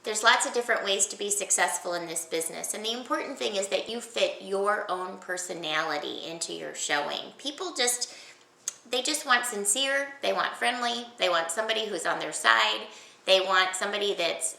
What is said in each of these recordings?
There's lots of different ways to be successful in this business, and the important thing is that you fit your own personality into your showing. People they just want sincere, they want friendly, they want somebody who's on their side, they want somebody that's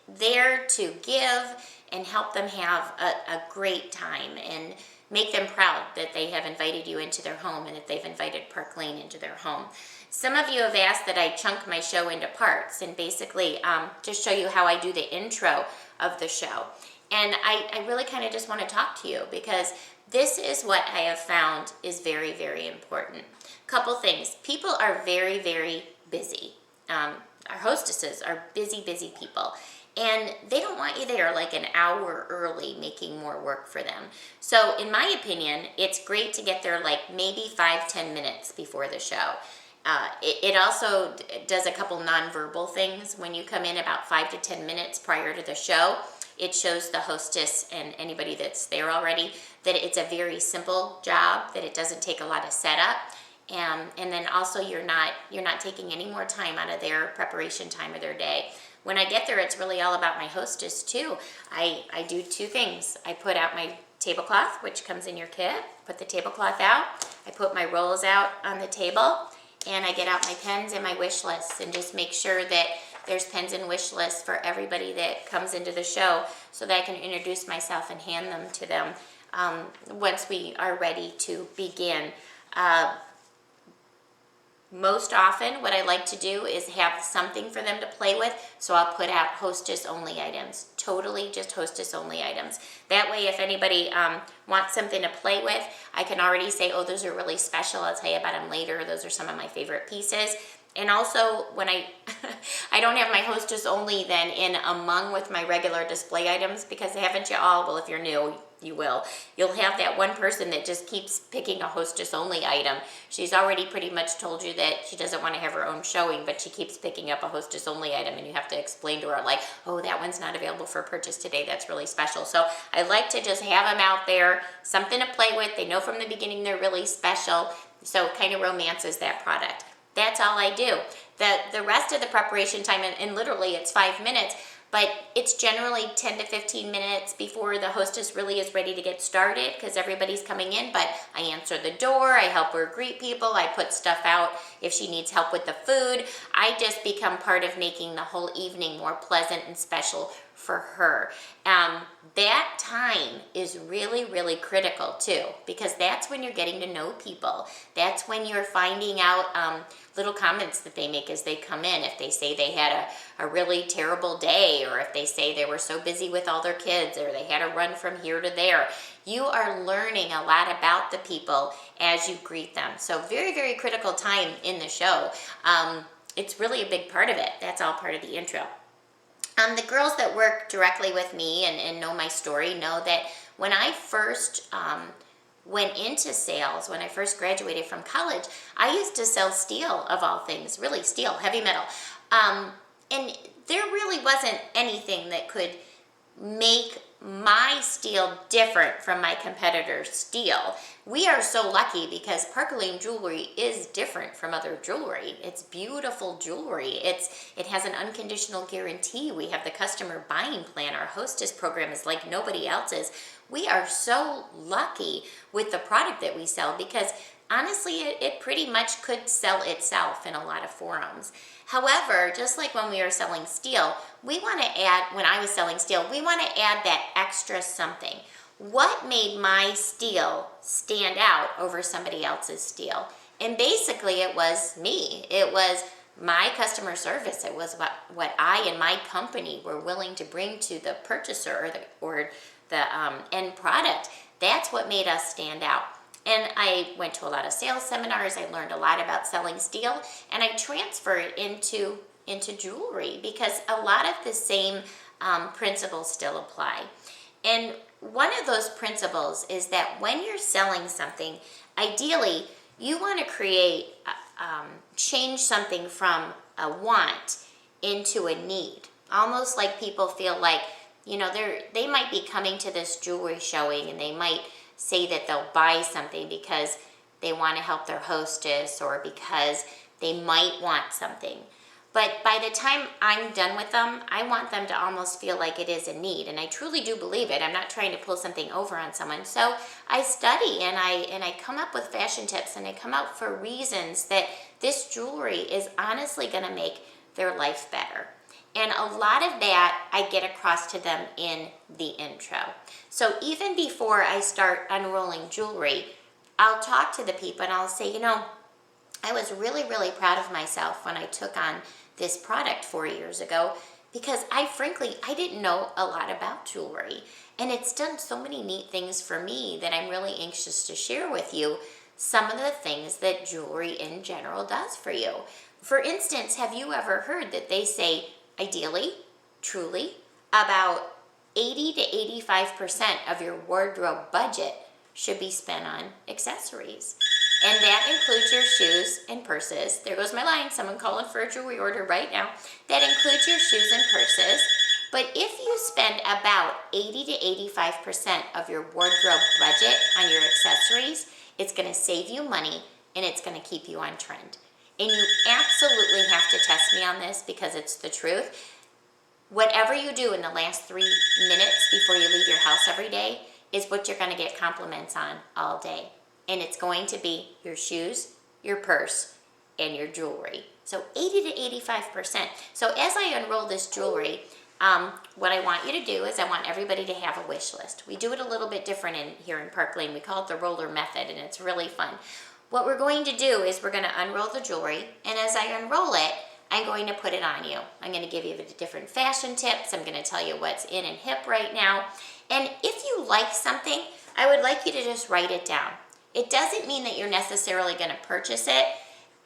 there to give and help them have a great time and make them proud that they have invited you into their home and that they've invited Park Lane into their home. Some of you have asked that I chunk my show into parts and basically just show you how I do the intro of the show. And I really kind of just want to talk to you because this is what I have found is very, very important. Couple things. People are very, very busy. Our hostesses are busy, busy people. And they don't want you there like an hour early making more work for them. So in my opinion, it's great to get there like maybe 5-10 minutes before the show. It also does a couple nonverbal things. When you come in about 5 to 10 minutes prior to the show, it shows the hostess and anybody that's there already that it's a very simple job, that it doesn't take a lot of setup. And then also you're not taking any more time out of their preparation time of their day. When I get there, it's really all about my hostess too. I do two things. I put out my tablecloth, which comes in your kit, put the tablecloth out. I put my rolls out on the table, and I get out my pens and my wish lists and just make sure that there's pens and wish lists for everybody that comes into the show so that I can introduce myself and hand them to them once we are ready to begin. Most often what I like to do is have something for them to play with, so I'll put out hostess only items, totally just hostess only items. That way if anybody wants something to play with, I can already say, oh, those are really special, I'll tell you about them later, those are some of my favorite pieces. And also when I don't have my hostess only then in among with my regular display items, because haven't you all, well if you're new, you will. You'll have that one person that just keeps picking a hostess only item. She's already pretty much told you that she doesn't want to have her own showing, but she keeps picking up a hostess only item and you have to explain to her like, oh, that one's not available for purchase today, that's really special. So I like to just have them out there, something to play with. They know from the beginning they're really special, so it kind of romances that product. That's all I do. The rest of the preparation time, and literally it's 5 minutes, but it's generally 10 to 15 minutes before the hostess really is ready to get started because everybody's coming in, but I answer the door, I help her greet people, I put stuff out if she needs help with the food. I just become part of making the whole evening more pleasant and special for her. That time is really, really critical too, because that's when you're getting to know people. That's when you're finding out little comments that they make as they come in. If they say they had a really terrible day, or if they say they were so busy with all their kids, or they had to run from here to there. You are learning a lot about the people as you greet them. So very, very critical time in the show. It's really a big part of it. That's all part of the intro. The girls that work directly with me and know my story know that when I first went into sales, when I first graduated from college, I used to sell steel of all things, really steel, heavy metal. And there really wasn't anything that could make my steel different from my competitor's steel. We are so lucky because Park Lane jewelry is different from other jewelry. It's beautiful jewelry. It has an unconditional guarantee. We have the customer buying plan. Our hostess program is like nobody else's. We are so lucky with the product that we sell because honestly, it pretty much could sell itself in a lot of forums. However, just like when we were selling steel, we want to add, when I was selling steel, we want to add that extra something. What made my steel stand out over somebody else's steel? And basically it was me. It was my customer service. It was what I and my company were willing to bring to the purchaser or the end product. That's what made us stand out. And I went to a lot of sales seminars. I learned a lot about selling steel, and I transfer it into jewelry because a lot of the same principles still apply. And one of those principles is that when you're selling something, ideally you want to create, change something from a want into a need. Almost like people feel like, you know, they might be coming to this jewelry showing and they might say that they'll buy something because they want to help their hostess or because they might want something. But by the time I'm done with them, I want them to almost feel like it is a need. And I truly do believe it. I'm not trying to pull something over on someone. So I study and I come up with fashion tips, and I come out for reasons that this jewelry is honestly going to make their life better. And a lot of that I get across to them in the intro. So even before I start unrolling jewelry, I'll talk to the people and I'll say, you know, I was really, really proud of myself when I took on this product 4 years ago, because I didn't know a lot about jewelry, and it's done so many neat things for me that I'm really anxious to share with you some of the things that jewelry in general does for you. For instance, have you ever heard that they say ideally, truly, about 80 to 85% of your wardrobe budget should be spent on accessories? And that includes your shoes and purses. There goes my line, someone calling for a jewelry order right now. That includes your shoes and purses. But if you spend about 80 to 85% of your wardrobe budget on your accessories, it's going to save you money and it's going to keep you on trend. And you absolutely have to test me on this because it's the truth. Whatever you do in the last 3 minutes before you leave your house every day is what you're going to get compliments on all day. And it's going to be your shoes, your purse, and your jewelry. So 80 to 85%. So as I unroll this jewelry, what I want you to do is I want everybody to have a wish list. We do it a little bit different here in Park Lane. We call it the roller method, and it's really fun. What we're going to do is we're going to unroll the jewelry, and as I unroll it, I'm going to put it on you. I'm going to give you the different fashion tips. I'm going to tell you what's in and hip right now. And if you like something, I would like you to just write it down. It doesn't mean that you're necessarily going to purchase it.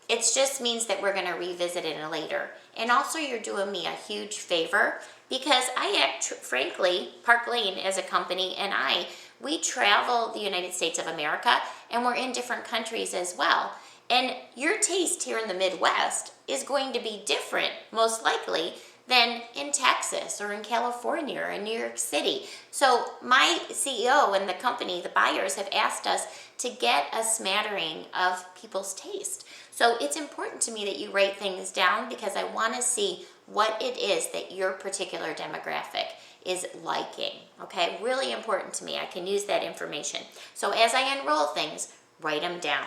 It just means that we're going to revisit it later. And also you're doing me a huge favor because frankly, Park Lane as a company and we travel the United States of America, and we're in different countries as well. And your taste here in the Midwest is going to be different, most likely, than in Texas or in California or in New York City. So my CEO and the company, the buyers, have asked us to get a smattering of people's taste. So it's important to me that you write things down because I want to see what it is that your particular demographic is liking, okay? Really important to me. I can use that information. So as I unroll things, write them down,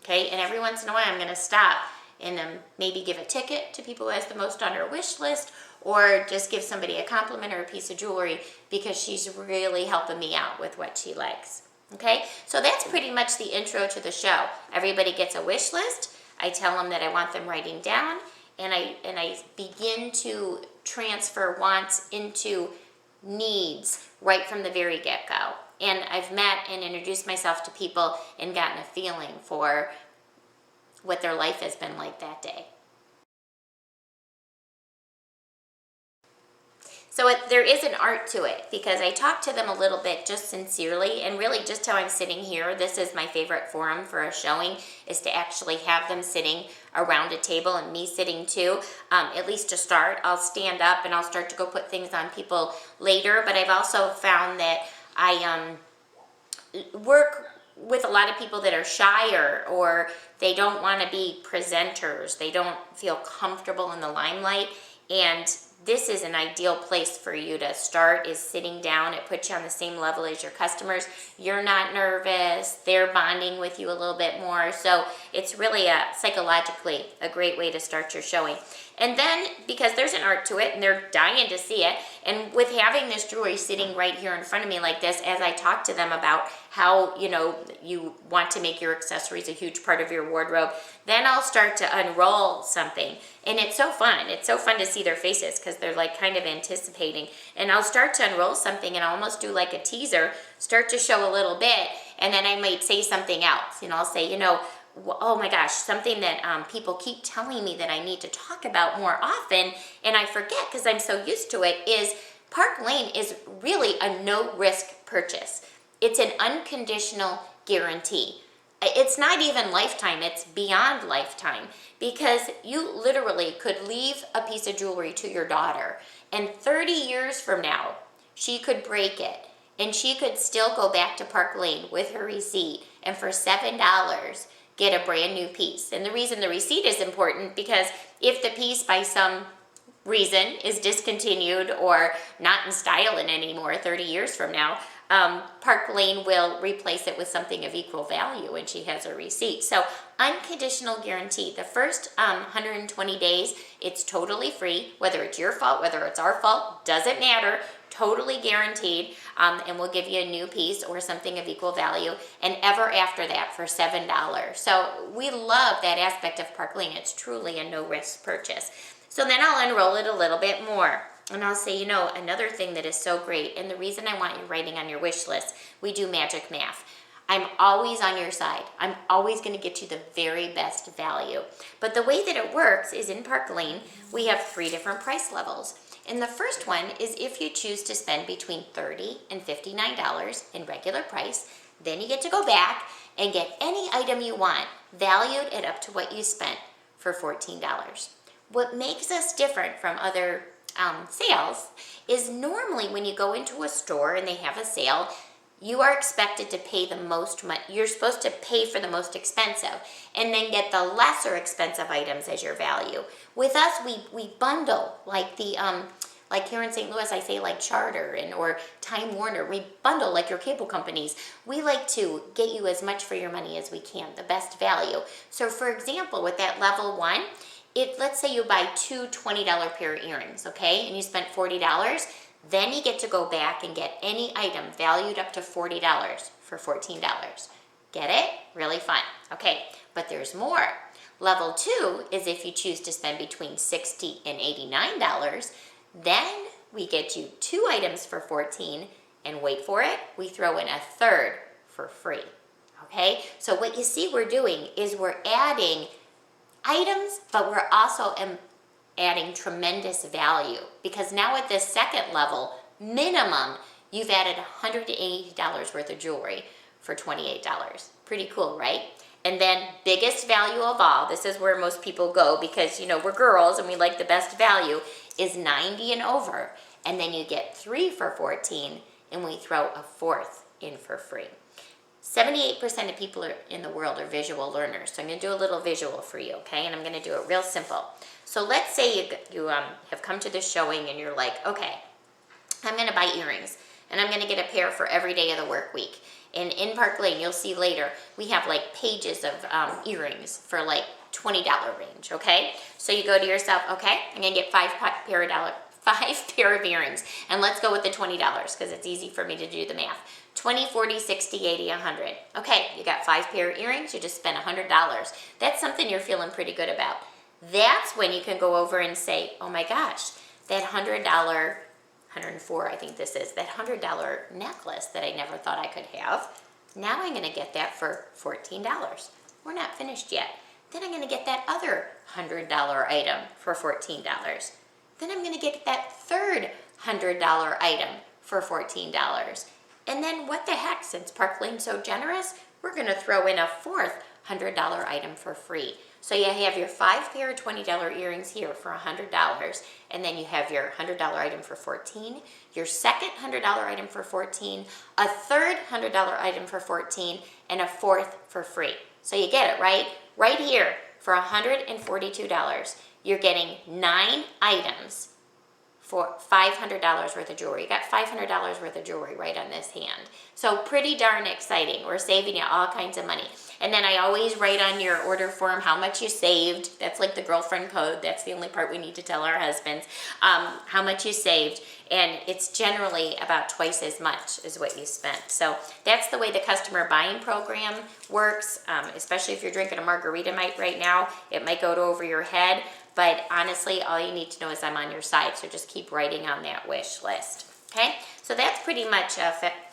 okay? And every once in a while I'm going to stop and maybe give a ticket to people who has the most on her wish list, or just give somebody a compliment or a piece of jewelry because she's really helping me out with what she likes. Okay, so that's pretty much the intro to the show. Everybody gets a wish list. I tell them that I want them writing down, and I begin to transfer wants into needs right from the very get-go. And I've met and introduced myself to people and gotten a feeling for what their life has been like that day. So there is an art to it because I talk to them a little bit just sincerely, and really just how I'm sitting here. This is my favorite forum for a showing, is to actually have them sitting around a table and me sitting too. At least to start, I'll stand up and I'll start to go put things on people later, but I've also found that I work with a lot of people that are shyer, or they don't want to be presenters. They don't feel comfortable in the limelight, and this is an ideal place for you to start, is sitting down. It puts you on the same level as your customers. You're not nervous. They're bonding with you a little bit more. So it's really psychologically a great way to start your showing. And then, because there's an art to it and they're dying to see it, and with having this jewelry sitting right here in front of me like this, as I talk to them about how, you want to make your accessories a huge part of your wardrobe, then I'll start to unroll something. And it's so fun. It's so fun to see their faces because they're like kind of anticipating. And I'll start to unroll something and I'll almost do like a teaser, start to show a little bit, and then I might say something else. I'll say, oh my gosh, something that people keep telling me that I need to talk about more often, and I forget because I'm so used to it, is Park Lane is really a no-risk purchase. It's an unconditional guarantee. It's not even lifetime, it's beyond lifetime, because you literally could leave a piece of jewelry to your daughter, and 30 years from now, she could break it, and she could still go back to Park Lane with her receipt, and for $7, get a brand new piece. And the reason the receipt is important, because if the piece by some reason is discontinued or not in style anymore 30 years from now, Park Lane will replace it with something of equal value, and she has a receipt. So unconditional guarantee. The first 120 days, it's totally free, whether it's your fault, whether it's our fault, doesn't matter. Totally guaranteed, and we'll give you a new piece or something of equal value, and ever after that for $7. So we love that aspect of Park Lane. It's truly a no-risk purchase. So then I'll unroll it a little bit more. And I'll say, you know, another thing that is so great, and the reason I want you writing on your wish list, we do magic math. I'm always on your side. I'm always going to get you the very best value. But the way that it works is in Park Lane, we have 3 different price levels. And the first one is if you choose to spend between $30 and $59 in regular price, then you get to go back and get any item you want, valued at up to what you spent for $14. What makes us different from other sales is normally when you go into a store and they have a sale, you are expected to pay the most money. You're supposed to pay for the most expensive and then get the lesser expensive items as your value. With us, we bundle, like the like here in St. Louis, I say like Charter or Time Warner. We bundle like your cable companies. We like to get you as much for your money as we can, the best value. So for example, with that level 1, let's say you buy 2 $20 pair of earrings, okay, and you spent $40, then you get to go back and get any item valued up to $40 for $14. Get it? Really fun. Okay, but there's more. Level 2 is if you choose to spend between $60 and $89, then we get you 2 items for $14, and wait for it, we throw in a third for free. Okay, so what you see we're doing is we're adding items, but we're also adding tremendous value, because now at this second level, minimum, you've added $180 worth of jewelry for $28. Pretty cool, right? And then biggest value of all, this is where most people go because, you know, we're girls and we like the best value, is 90 and over. And then you get 3 for $14, and we throw a 4th in for free. 78% of people in the world are visual learners. So I'm going to do a little visual for you, okay? And I'm going to do it real simple. So let's say you have come to this showing and you're like, okay, I'm going to buy earrings, and I'm going to get a pair for every day of the work week. And in Park Lane, you'll see later, we have like pages of earrings for like $20 range, okay? So you go to yourself, okay, I'm going to get 5 pair of earrings. And let's go with the $20 because it's easy for me to do the math. 20, 40, 60, 80, 100. Okay, you got 5 pair of earrings, you just spent $100. That's something you're feeling pretty good about. That's when you can go over and say, oh my gosh, that $100, 104 I think this is, that $100 necklace that I never thought I could have, now I'm gonna get that for $14. We're not finished yet. Then I'm gonna get that other $100 item for $14. Then I'm gonna get that third $100 item for $14. And then what the heck, since Park Lane's so generous, we're gonna throw in a 4th $100 item for free. So you have your 5 pair of $20 earrings here for $100, and then you have your $100 item for $14, your second $100 item for $14, a third $100 item for $14, and a 4th for free. So you get it, right? Right here for $142, you're getting 9 items for $500 worth of jewelry. You got $500 worth of jewelry right on this hand. So pretty darn exciting. We're saving you all kinds of money. And then I always write on your order form how much you saved. That's like the girlfriend code. That's the only part we need to tell our husbands. How much you saved. And it's generally about twice as much as what you spent. So that's the way the customer buying program works, especially if you're drinking a margarita right now. It might go over your head. But honestly, all you need to know is I'm on your side, so just keep writing on that wish list, okay? So that's pretty much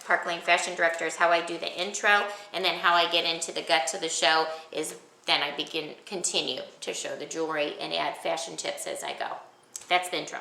Park Lane Fashion Directors, how I do the intro, and then how I get into the guts of the show is then I continue to show the jewelry and add fashion tips as I go. That's the intro.